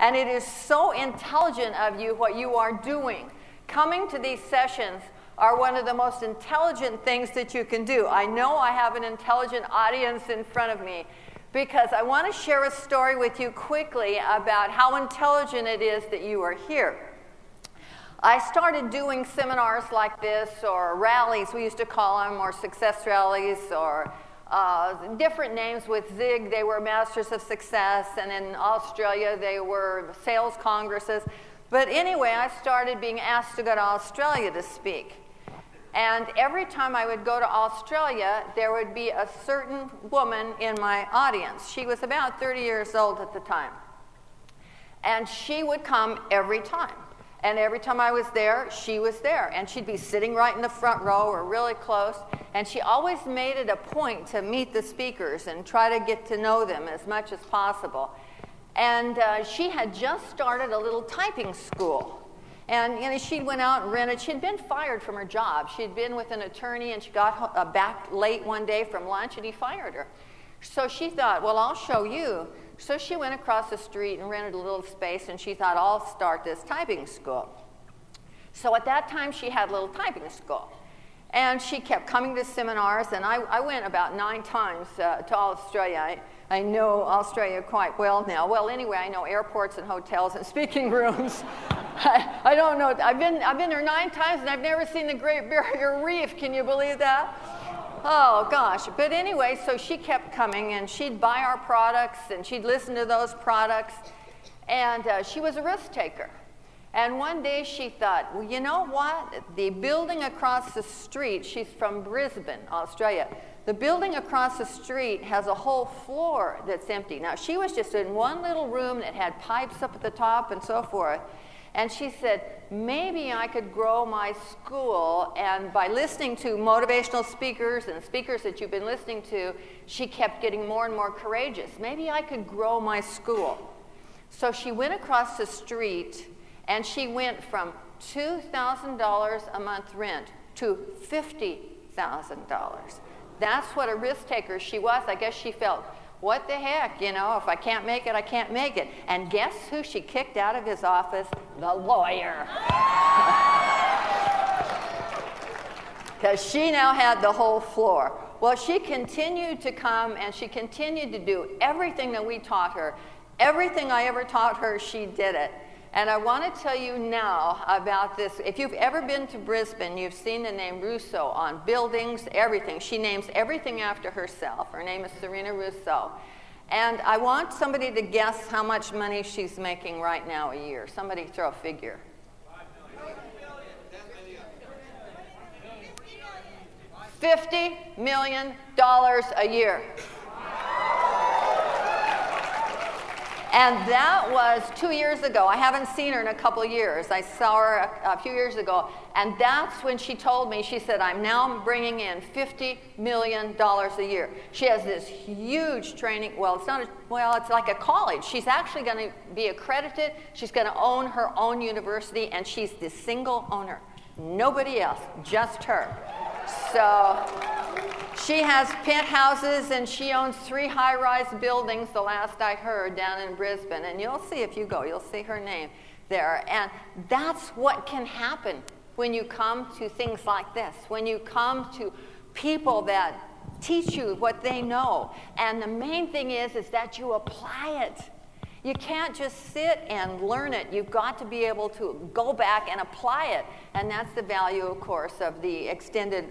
And it is so intelligent of you what you are doing. Coming to these sessions are one of the most intelligent things that you can do. I know I have an intelligent audience in front of me because I want to share a story with you quickly about how intelligent it is that you are here. I started doing seminars like this, or rallies, we used to call them, or success rallies, or different names with Zig. They were Masters of Success, and in Australia they were sales congresses. But anyway, I started being asked to go to Australia to speak. And every time I would go to Australia, there would be a certain woman in my audience. She was about 30 years old at the time. And she would come every time. And every time I was there, she was there. And she'd be sitting right in the front row or really close. And she always made it a point to meet the speakers and try to get to know them as much as possible. And she had just started a little typing school. And she went out and rented. She'd been fired from her job. She'd been with an attorney, and she got back late one day from lunch, and he fired her. So she thought, well, I'll show you. So she went across the street and rented a little space, and she thought, I'll start this typing school. So at that time, she had a little typing school. And she kept coming to seminars, and I went about 9 times to Australia. I know Australia quite well now. Well, anyway, I know airports and hotels and speaking rooms. I don't know. I've been there 9 times, and I've never seen the Great Barrier Reef. Can you believe that? Oh, gosh. But anyway, so she kept coming, and she'd buy our products, and she'd listen to those products. And she was a risk taker. And one day she thought, well, you know what? The building across the street, she's from Brisbane, Australia. The building across the street has a whole floor that's empty. Now, she was just in one little room that had pipes up at the top and so forth. And she said, maybe I could grow my school. And by listening to motivational speakers and speakers that you've been listening to, she kept getting more and more courageous. Maybe I could grow my school. So she went across the street, and she went from $2,000 a month rent to $50,000. That's what a risk taker she was. I guess she felt, what the heck, if I can't make it, I can't make it. And guess who she kicked out of his office? The lawyer. Because she now had the whole floor. Well, she continued to come, and she continued to do everything that we taught her. Everything I ever taught her, she did it. And I want to tell you now about this. If you've ever been to Brisbane, you've seen the name Russo on buildings, everything. She names everything after herself. Her name is Serena Russo. And I want somebody to guess how much money she's making right now a year. Somebody throw a figure. $50 million a year. And that was 2 years ago. I haven't seen her in a couple of years. I saw her a few years ago. And that's when she told me, she said, I'm now bringing in $50 million a year. She has this huge training. Well, it's like a college. She's actually going to be accredited. She's going to own her own university, and she's the single owner. Nobody else, just her. So she has penthouses, and she owns 3 high-rise buildings, the last I heard, down in Brisbane. And you'll see if you go, you'll see her name there. And that's what can happen when you come to things like this, when you come to people that teach you what they know. And the main thing is that you apply it. You can't just sit and learn it. You've got to be able to go back and apply it. And that's the value, of course, of the extended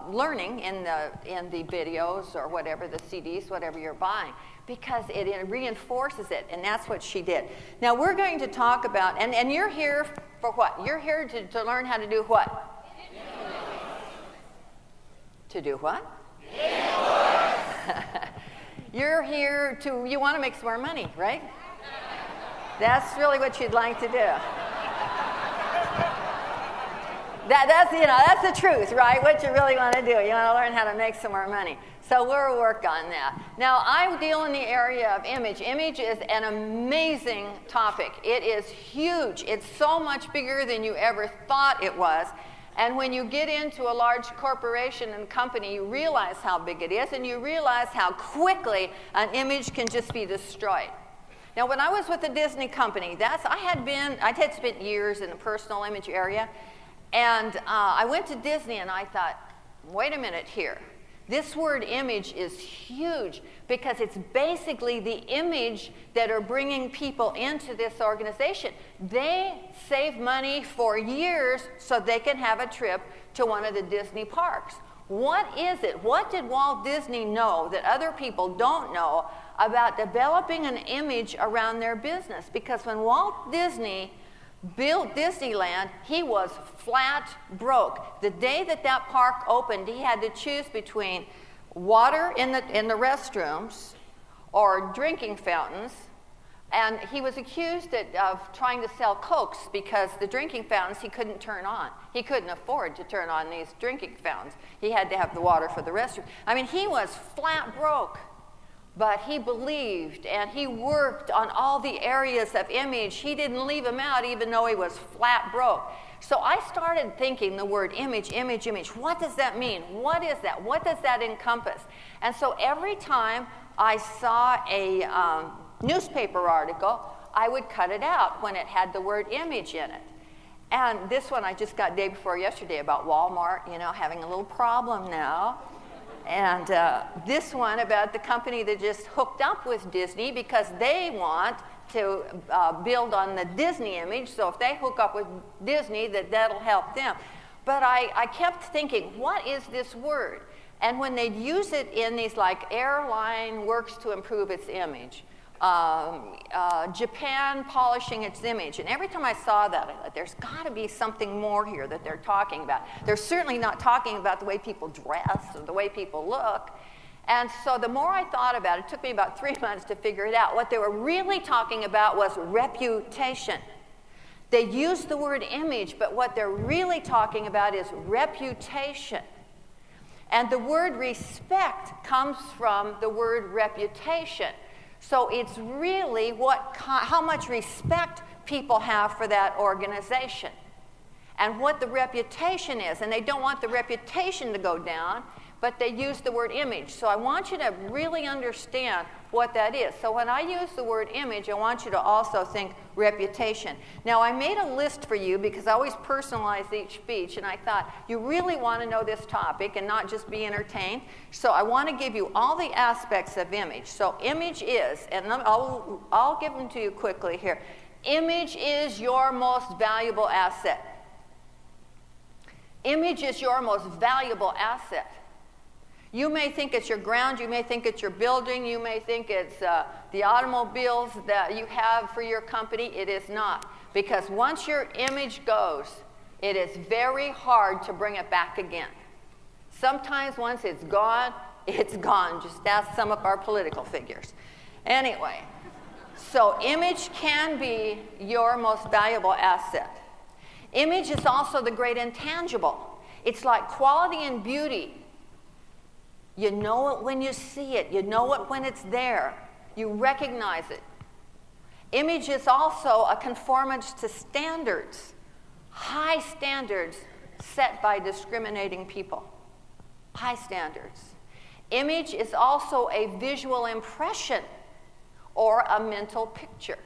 learning in the videos or whatever, the CDs, whatever you're buying, because it reinforces it, and that's what she did. Now, we're going to talk about, and you're here for what? You're here to learn how to do what? To do what? You're here you want to make some more money, right? That's really what you'd like to do. That's the truth, right? What you really want to do. You want to learn how to make some more money. So we'll work on that. Now, I deal in the area of image. Image is an amazing topic. It is huge. It's so much bigger than you ever thought it was. And when you get into a large corporation and company, you realize how big it is, and you realize how quickly an image can just be destroyed. Now, when I was with the Disney company, I had spent years in the personal image area, and I went to Disney and I thought, wait a minute here. This word image is huge because it's basically the image that are bringing people into this organization. They save money for years so they can have a trip to one of the Disney parks. What is it? What did Walt Disney know that other people don't know about developing an image around their business? Because when Walt Disney built Disneyland, he was flat broke. The day that that park opened, he had to choose between water in the restrooms or drinking fountains. And he was accused of trying to sell Cokes because the drinking fountains he couldn't turn on. He couldn't afford to turn on these drinking fountains. He had to have the water for the restroom. I mean, he was flat broke. But he believed and he worked on all the areas of image. He didn't leave them out even though he was flat broke. So I started thinking the word image, image, image. What does that mean? What is that? What does that encompass? And so every time I saw a newspaper article, I would cut it out when it had the word image in it. And this one I just got day before yesterday about Walmart, having a little problem now. And this one about the company that just hooked up with Disney because they want to build on the Disney image. So if they hook up with Disney, that'll help them. But I kept thinking, what is this word? And when they'd use it in these like airline works to improve its image, Japan polishing its image. And every time I saw that, I thought, there's got to be something more here that they're talking about. They're certainly not talking about the way people dress or the way people look. And so the more I thought about it, it took me about 3 months to figure it out. What they were really talking about was reputation. They used the word image, but what they're really talking about is reputation. And the word respect comes from the word reputation. So it's really how much respect people have for that organization and what the reputation is. And they don't want the reputation to go down, but they use the word image. So I want you to really understand what that is. So when I use the word image, I want you to also think reputation. Now, I made a list for you because I always personalize each speech, and I thought you really want to know this topic and not just be entertained. So I want to give you all the aspects of image. So image is, and I'll give them to you quickly here. Image is your most valuable asset. Image is your most valuable asset. You may think it's your ground, you may think it's your building, you may think it's the automobiles that you have for your company. It is not. Because once your image goes, it is very hard to bring it back again. Sometimes once it's gone, it's gone. Just ask some of our political figures. Anyway, so image can be your most valuable asset. Image is also the great intangible. It's like quality and beauty. You know it when you see it. You know it when it's there. You recognize it. Image is also a conformance to standards, high standards set by discriminating people. High standards. Image is also a visual impression or a mental picture.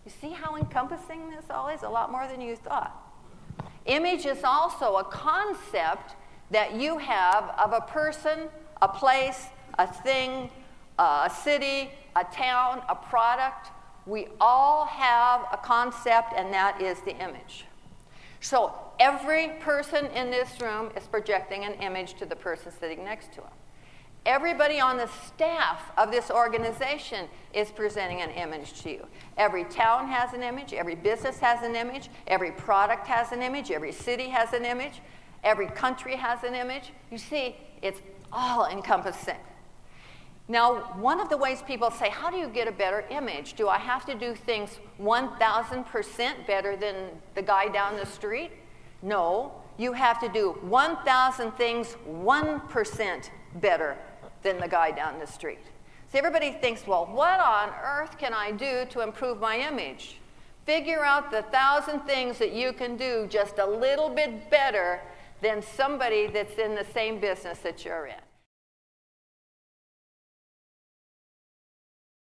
You see how encompassing this all is? A lot more than you thought. Image is also a concept that you have of a person, a place, a thing, a city, a town, a product. We all have a concept, and that is the image. So every person in this room is projecting an image to the person sitting next to him. Everybody on the staff of this organization is presenting an image to you. Every town has an image. Every business has an image. Every product has an image. Every city has an image. Every country has an image. You see, it's all encompassing. Now, one of the ways people say, how do you get a better image? Do I have to do things 1,000% better than the guy down the street? No, you have to do 1,000 things 1% better than the guy down the street. So everybody thinks, well, what on earth can I do to improve my image? Figure out the 1,000 things that you can do just a little bit better than somebody that's in the same business that you're in.